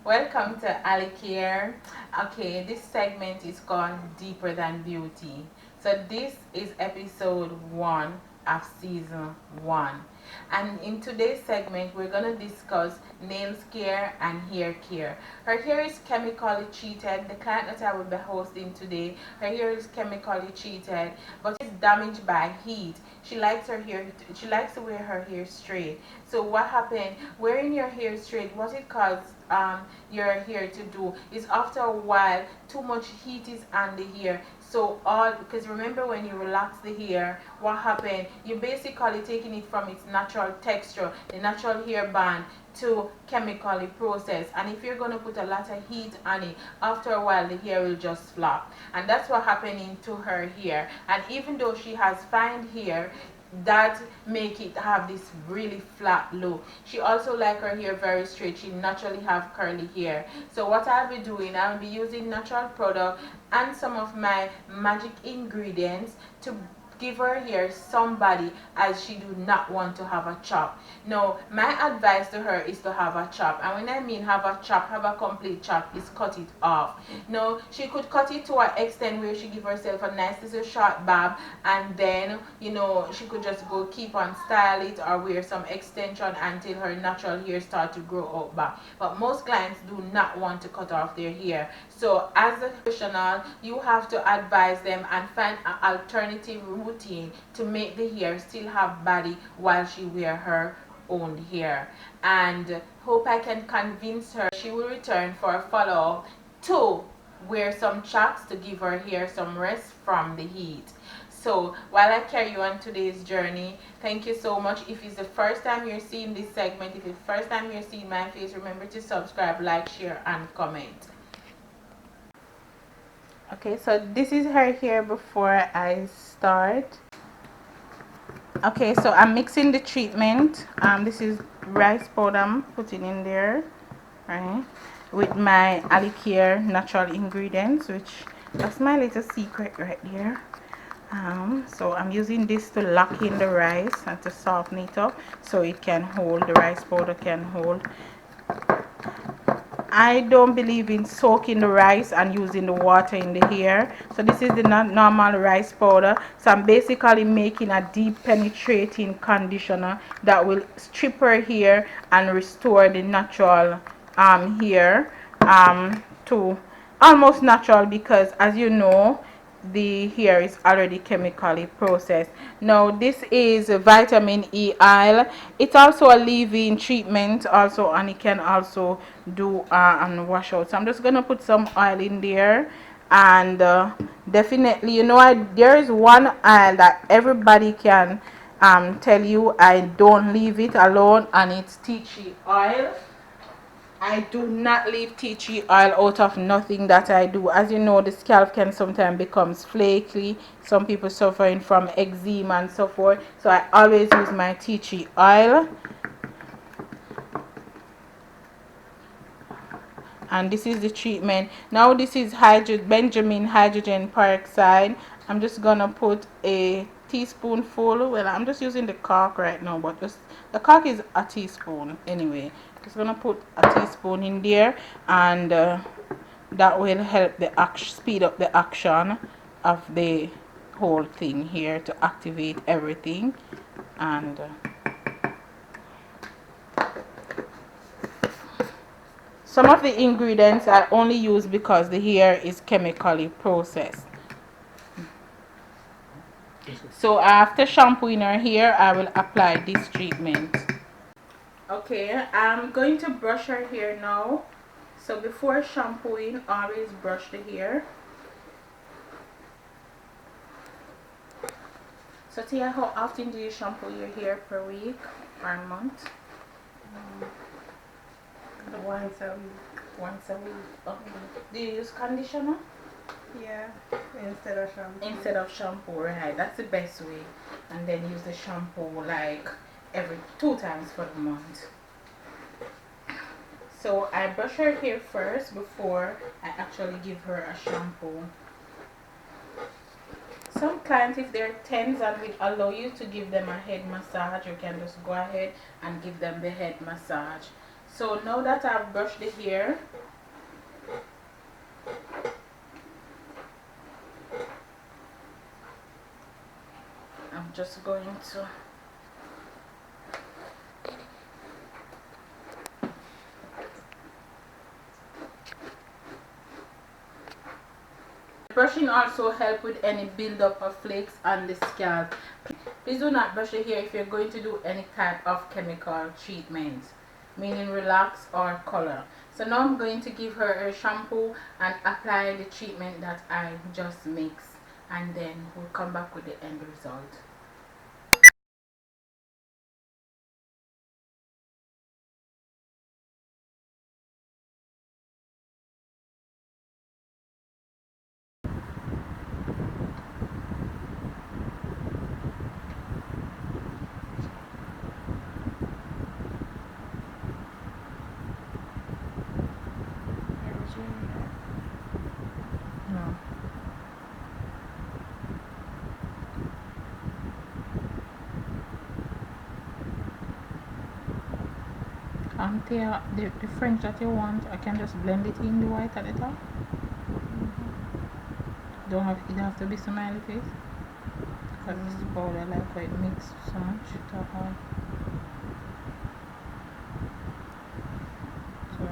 Welcome to Alikare. Okay, this segment is called Deeper Than Beauty. So this is episode 1 of season 1. And in today's segment, we're going to discuss nails care and hair care. Her hair is chemically treated. The client that I will be hosting today, her hair is chemically treated, but it's damaged by heat. She likes her hair. She likes to wear her hair straight. So what happened? Wearing your hair straight, what it causes your hair to do is after a while, too much heat is on the hair. So all because remember when you relax the hair, what happened? You're basically taking it from its natural texture, the natural hair band, to chemically process. And if you're gonna put a lot of heat on it, after a while the hair will just flop. And that's what happening to her hair. And even though she has fine hair, that make it have this really flat look. She also like her hair very straight. She naturally have curly hair. So what I'll be doing, I'll be using natural product and some of my magic ingredients to give her hair somebody as she do not want to have a chop. No, my advice to her is to have a chop. And when I mean have a chop, have a complete chop, is cut it off. No, she could cut it to an extent where she give herself a nice little short bob, and then she could just go keep on style it or wear some extension until her natural hair start to grow out back. But most clients do not want to cut off their hair. So as a professional, you have to advise them and find an alternative routine to make the hair still have body while she wear her own hair. And hope I can convince her she will return for a follow-up to wear some chucks to give her hair some rest from the heat. So while I carry you on today's journey, thank you so much. If it's the first time you're seeing this segment, if it's the first time you're seeing my face, remember to subscribe, like, share, and comment. Okay, so this is her hair before I start. Okay, so I'm mixing the treatment. This is rice powder I'm putting in there, right, with my Alikare natural ingredients, which that's my little secret right there. So I'm using this to lock in the rice and to soften it up so it can hold, the rice powder can hold. I don't believe in soaking the rice and using the water in the hair. So this is the normal rice powder. So I'm basically making a deep penetrating conditioner that will strip her hair and restore the natural hair to almost natural, because as you know, the hair is already chemically processed. Now this is a vitamin E oil. It's also a leave-in treatment also, and it can also do and wash out. So I'm just gonna put some oil in there, and definitely, there is one oil that everybody can tell you I don't leave it alone, and it's tea tree oil. I do not leave tea tree oil out of nothing that I do. As you know, the scalp can sometimes becomes flaky. Some people suffering from eczema and so forth. So I always use my tea tree oil. And this is the treatment. Now this is Benjamin hydrogen peroxide. I'm just gonna put a teaspoonful. Well, I'm just using the cork right now, but the cork is a teaspoon anyway. Just gonna put a teaspoon in there, and that will help the speed up the action of the whole thing here to activate everything. And some of the ingredients I only use because the hair is chemically processed. So after shampooing her hair, I will apply this treatment. Okay, I'm going to brush her hair now. So before shampooing, always brush the hair. So Tia, how often do you shampoo your hair, per week or a month? Once a week. Once a week. Okay. Do you use conditioner? Yeah, instead of shampoo. Instead of shampoo, right? That's the best way. And then use the shampoo like every 2 times for the month. So I brush her hair first before I actually give her a shampoo. Some clients, if they're tense and will allow you to give them a head massage, you can just go ahead and give them the head massage. So now that I've brushed the hair, I'm just going to brushing also help with any buildup of flakes on the scalp. Please do not brush your hair if you're going to do any type of chemical treatment, meaning relax or color. So now I'm going to give her a shampoo and apply the treatment that I just mixed, and then we'll come back with the end result. No. The French that you want, I can just blend it in the white at the top. Don't have it have to be smiley face because this powder like how it mix so much to all. So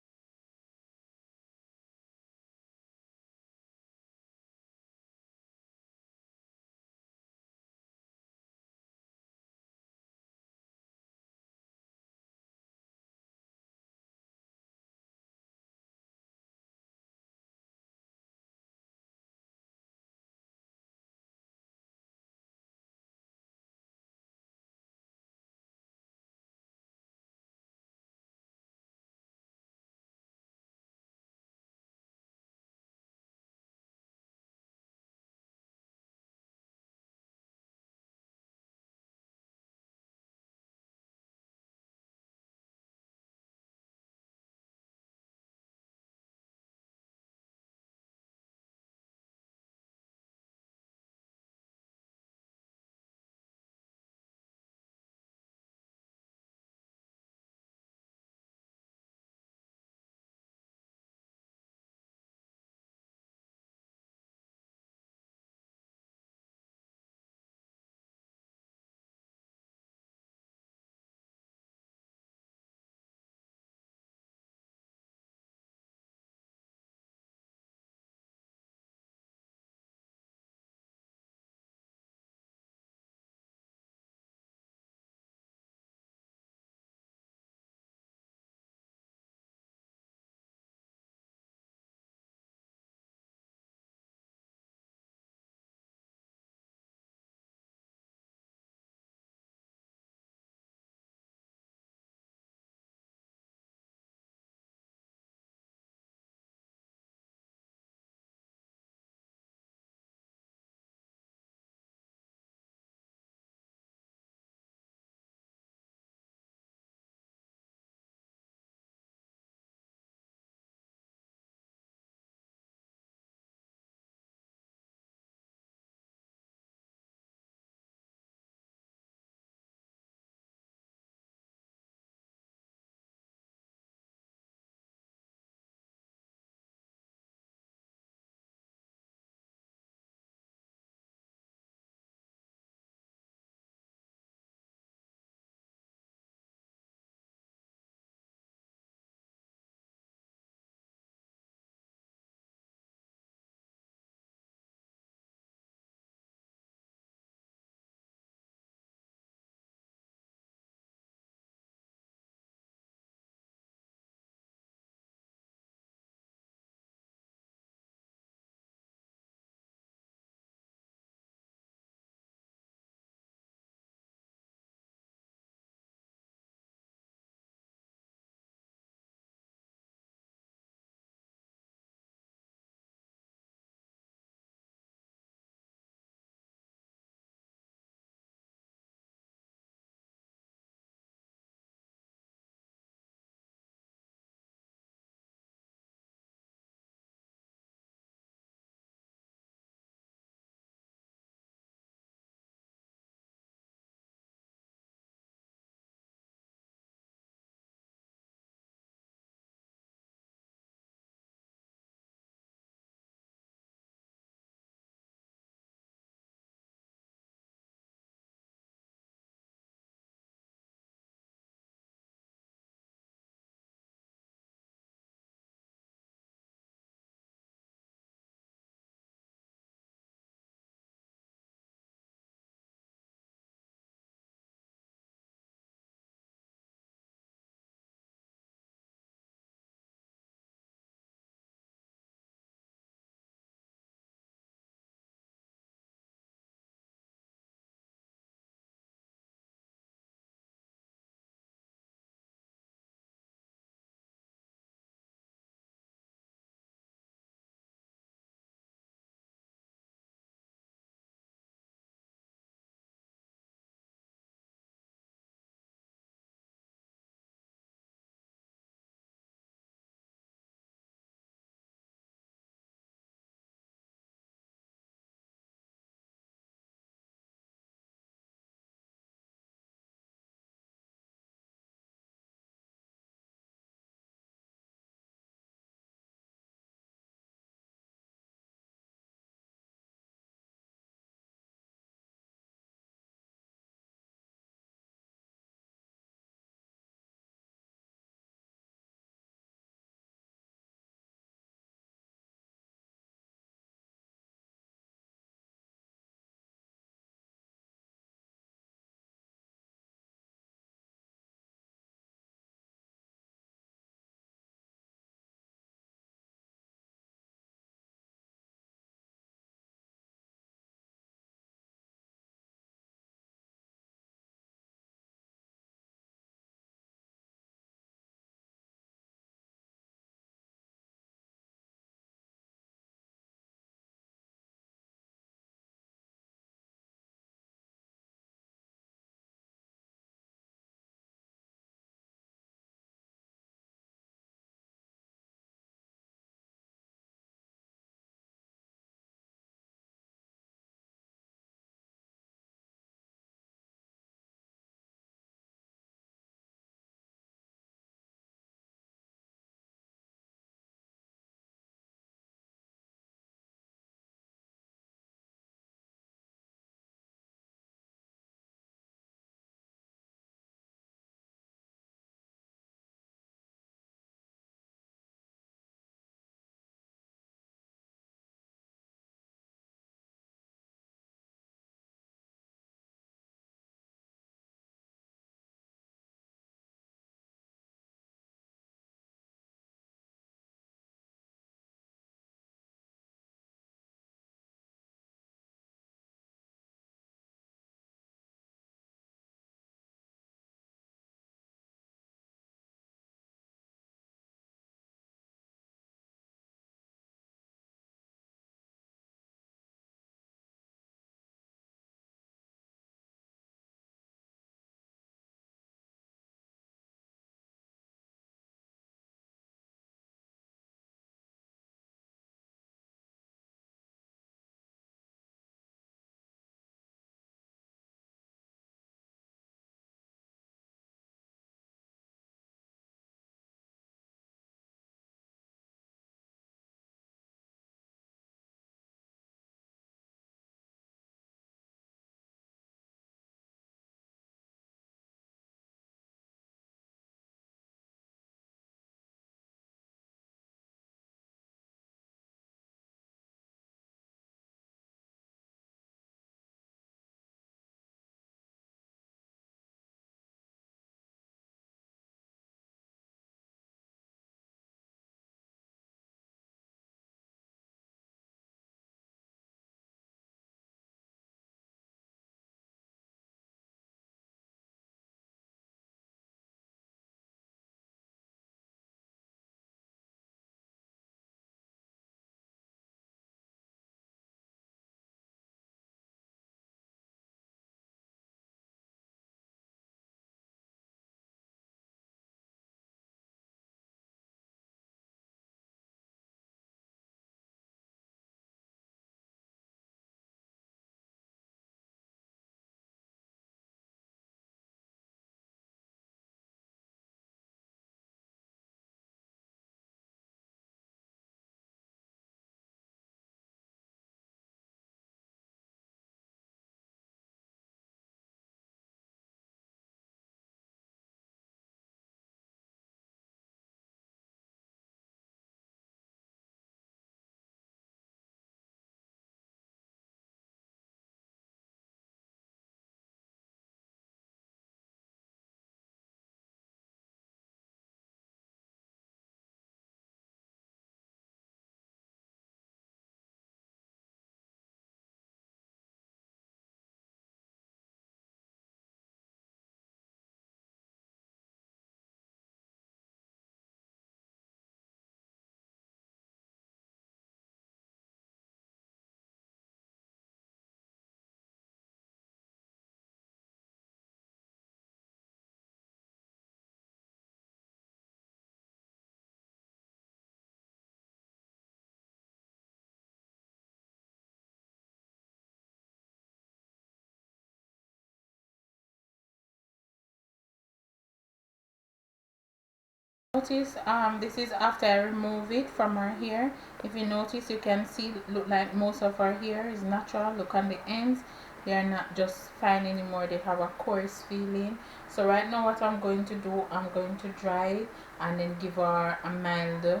notice, this is after I remove it from her hair. If you notice, you can see, look like most of her hair is natural. Look on the ends, they are not just fine anymore, they have a coarse feeling. So right now what I'm going to do, I'm going to dry it and then give her a mild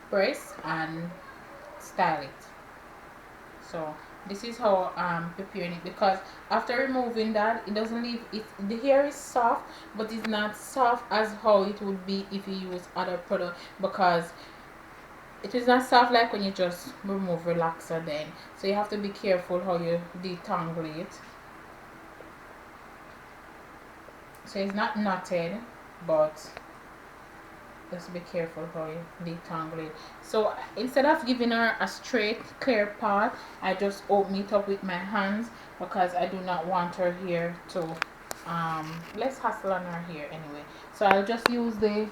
press and style it. So this is how I'm preparing it, because after removing that, it doesn't leave it, the hair is soft, but it's not soft as how it would be if you use other product, because it is not soft like when you just remove relaxer then. So you have to be careful how you detangle it. So it's not knotted, but just be careful how you detangle it. So instead of giving her a straight clear part, I just open it up with my hands, because I do not want her hair to less hassle on her hair anyway. So I'll just use the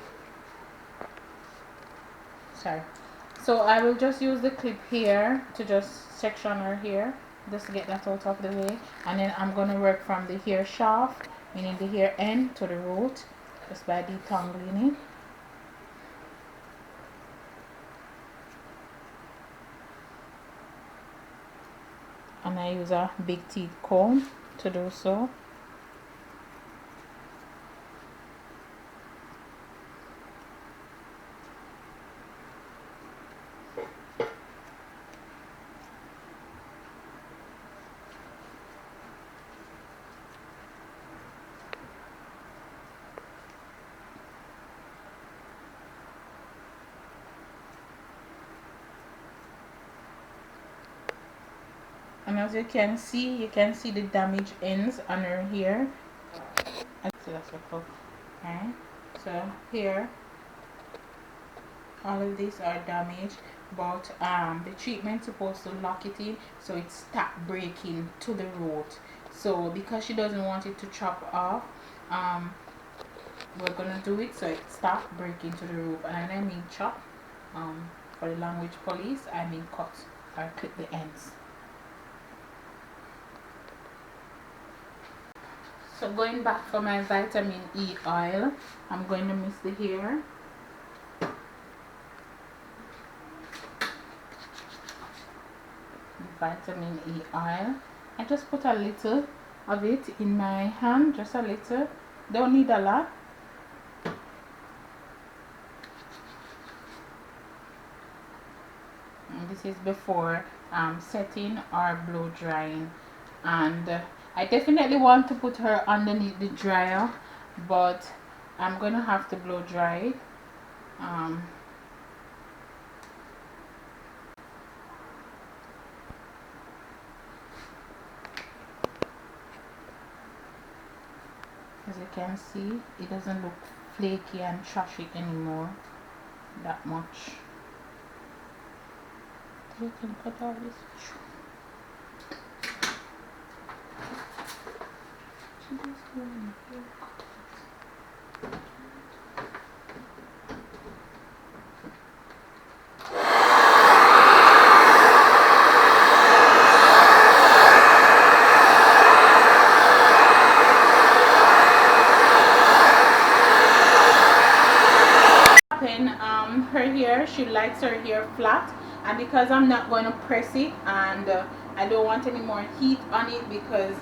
so I will just use the clip here to just section her hair, just to get that out of the way, and then I'm going to work from the hair shaft, meaning the hair end, to the root, just by detangling it. And I use a big teeth comb to do so. And as you can see the damaged ends on her hair. So that's what cool. Okay. So here, all of these are damaged, but the treatment supposed to lock it in so it stop breaking to the root. So because she doesn't want it to chop off, we're gonna do it so it stop breaking to the root. And I mean chop, for the language police, I mean cut or clip the ends. So going back for my vitamin E oil, I'm going to mix the hair. Vitamin E oil. I just put a little of it in my hand, just a little. Don't need a lot. And this is before setting or blow drying. And I definitely want to put her underneath the dryer, but I'm gonna have to blow dry it. As you can see, it doesn't look flaky and trashy anymore that much. You can cut all this. Her hair, she likes her hair flat, and because I'm not going to press it, and I don't want any more heat on it, because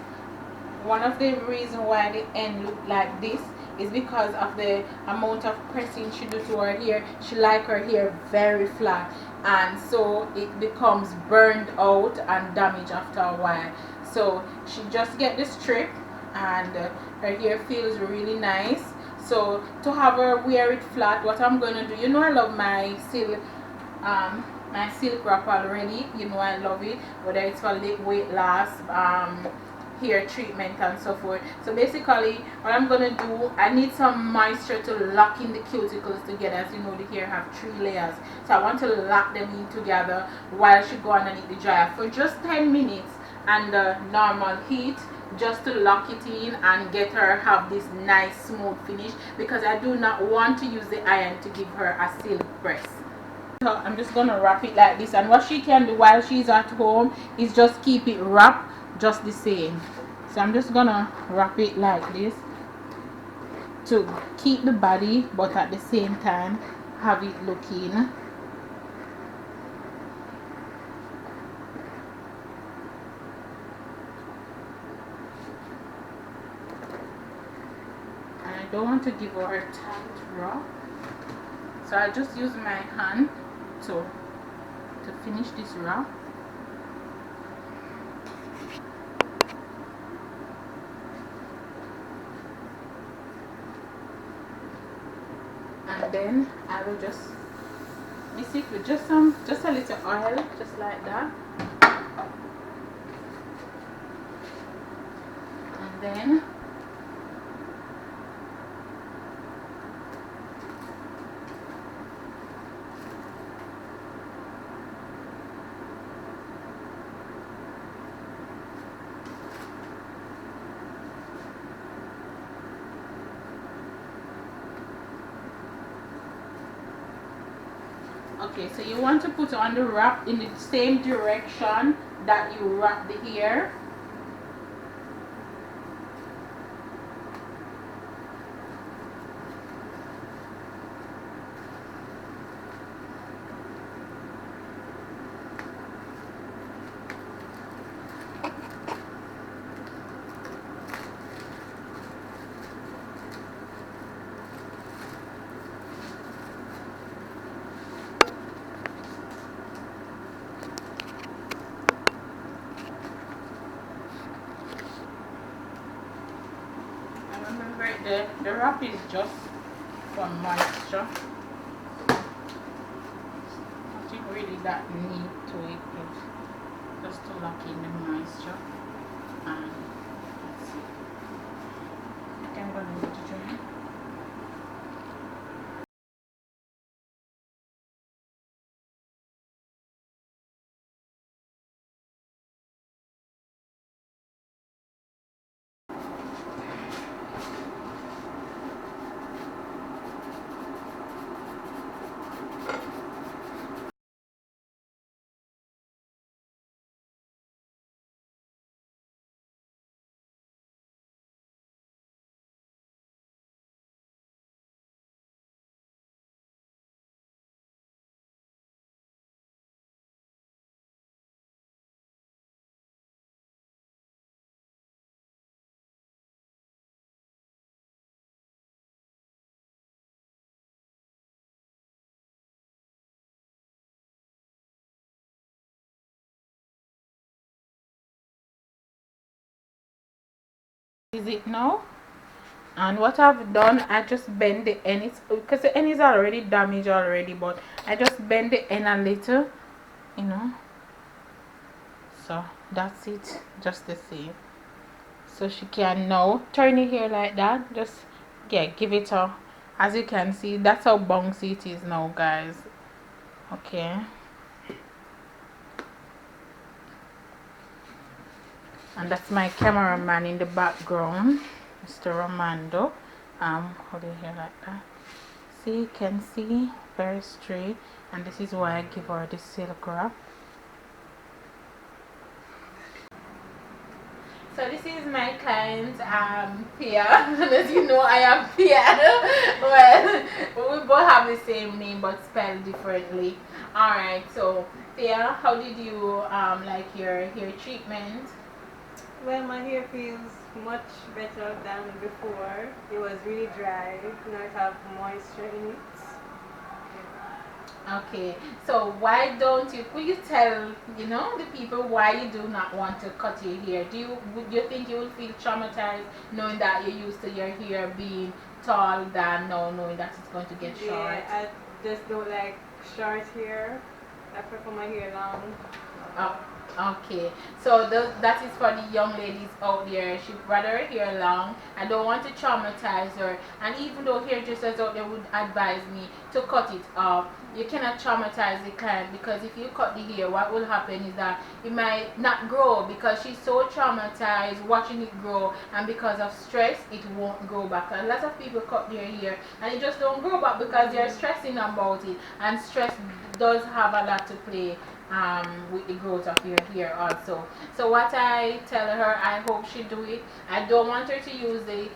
one of the reasons why the end look like this is because of the amount of pressing she do to her hair. She like her hair very flat, and so it becomes burned out and damaged after a while. So she just get the strip, and her hair feels really nice. So to have her wear it flat, what I'm gonna do, you know I love my silk wrap already. You know I love it, whether it's for weight loss, hair treatment and so forth. So basically what I'm gonna do, I need some moisture to lock in the cuticles together. As you know, the hair have 3 layers, so I want to lock them in together while she go underneath the dryer for just 10 minutes under normal heat, just to lock it in and get her have this nice smooth finish, because I do not want to use the iron to give her a silk press. So I'm just gonna wrap it like this, and what she can do while she's at home is just keep it wrapped just the same. So I'm just gonna wrap it like this. to keep the body, but at the same time have it looking. And I don't want to give her a tight wrap, so I just use my hand to finish this wrap. And then I will just mix it with just a little oil, just like that. And then okay, so you want to put on the wrap in the same direction that you wrap the hair. Remember, the wrap is just for moisture. Nothing really that neat to it, it's just to lock in the moisture. And let's see. I think I'm gonna need to dry. Is it now? And what I've done, I just bend the end, because the end is already damaged already, but I just bend the end a little, you know. So that's it, just the same. So she can now turn it here like that. Just give it a, as you can see, that's how bouncy it is now, guys. Okay. And that's my cameraman in the background, Mr. Romando. Hold it here like that. See, you can see very straight, and this is why I give her the silk wrap. So this is my client, Pia. As you know, I am Pia. Well, we both have the same name but spelled differently. Alright, so Pia, how did you like your hair treatment? Well, my hair feels much better than before. It was really dry. Now it have moisture in it. Okay, so why don't you, could you tell, you know, the people why you do not want to cut your hair? Would you think you would feel traumatized knowing that you're used to your hair being tall than now knowing that it's going to get short? Yeah, I just don't like short hair. I prefer my hair long. Okay, so that is for the young ladies out there. She'd rather her hair long. I don't want to traumatize her. And even though hairdressers out there would advise me to cut it off, you cannot traumatize the client, because if you cut the hair, what will happen is that it might not grow because she's so traumatized watching it grow, and because of stress, it won't grow back. A lot of people cut their hair and it just don't grow back because they're stressing about it, and stress does have a lot to play with the growth of your hair also. So what I tell her, I hope she do it. I don't want her to use the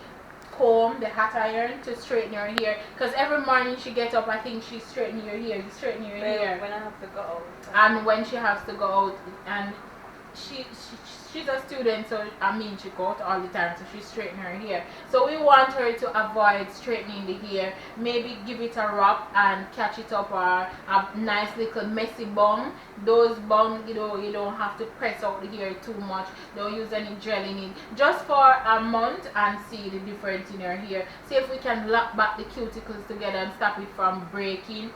comb, the hot iron, to straighten her hair. Because every morning she gets up, I think she's straightening her hair. You straighten your hair. When I have to go out. And when she has to go out, and she's a student, so I mean she go out all the time, so she straighten her hair. So we want her to avoid straightening the hair. Maybe give it a wrap and catch it up, or a nice little messy bun. Those bun, you don't have to press out the hair too much. Don't use any gel in it. Just for a month and see the difference in her hair. See if we can lock back the cuticles together and stop it from breaking.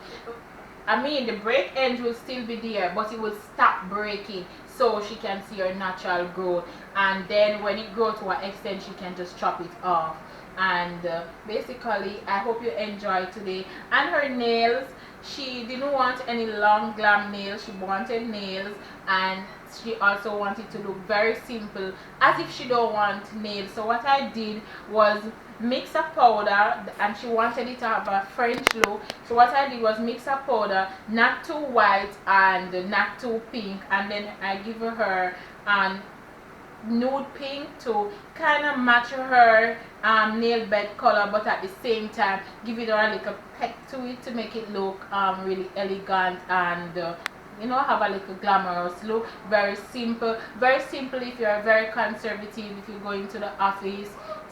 I mean, the break ends will still be there, but it will stop breaking, so she can see her natural growth. And then when it grows to an extent, she can just chop it off. And basically, I hope you enjoyed today. And her nails, she didn't want any long glam nails. She wanted nails, and she also wanted to look very simple, as if she don't want nails. So what I did was mix a powder, and she wanted it to have a French look. So what I did was mix a powder, not too white and not too pink, and then I give her nude pink to kind of match her nail bed color, but at the same time give it a little peck to it to make it look really elegant and have a little glamorous look. Very simple if you're very conservative, if you go into the office.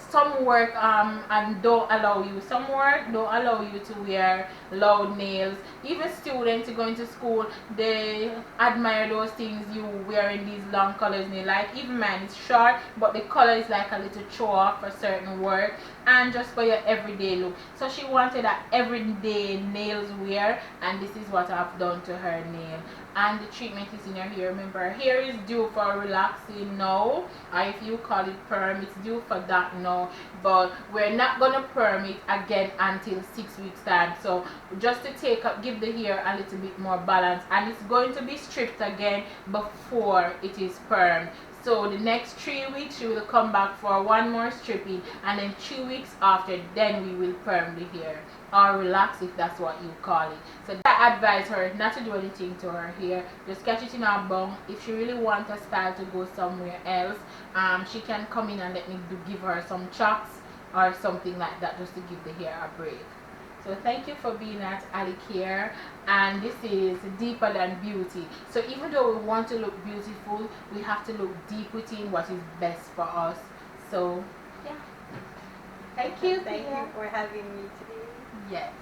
Some work and don't allow you to wear loud nails. Even students going to school, they admire those things you wearing these long colors nail. Like even mine is short, but the color is like a little show off for certain work and just for your everyday look. So she wanted that everyday nails wear, and this is what I've done to her nail. And the treatment is in her hair. Remember, her hair is due for relaxing now, or if you call it perm, it's due for that now. But we're not gonna perm it again until 6 weeks time. So just to give the hair a little bit more balance, and it's going to be stripped again before it is permed. So the next 3 weeks she will come back for one more stripping, and then 2 weeks after, then we will perm the hair, or relax if that's what you call it. So I advise her not to do anything to her hair. Just catch it in her bun. If she really wants a style to go somewhere else, she can come in and let me give her some chops or something like that, just to give the hair a break. So thank you for being at Alikare, and this is Deeper Than Beauty. So even though we want to look beautiful, we have to look deep within what is best for us. So yeah, thank you for having me today. Yes.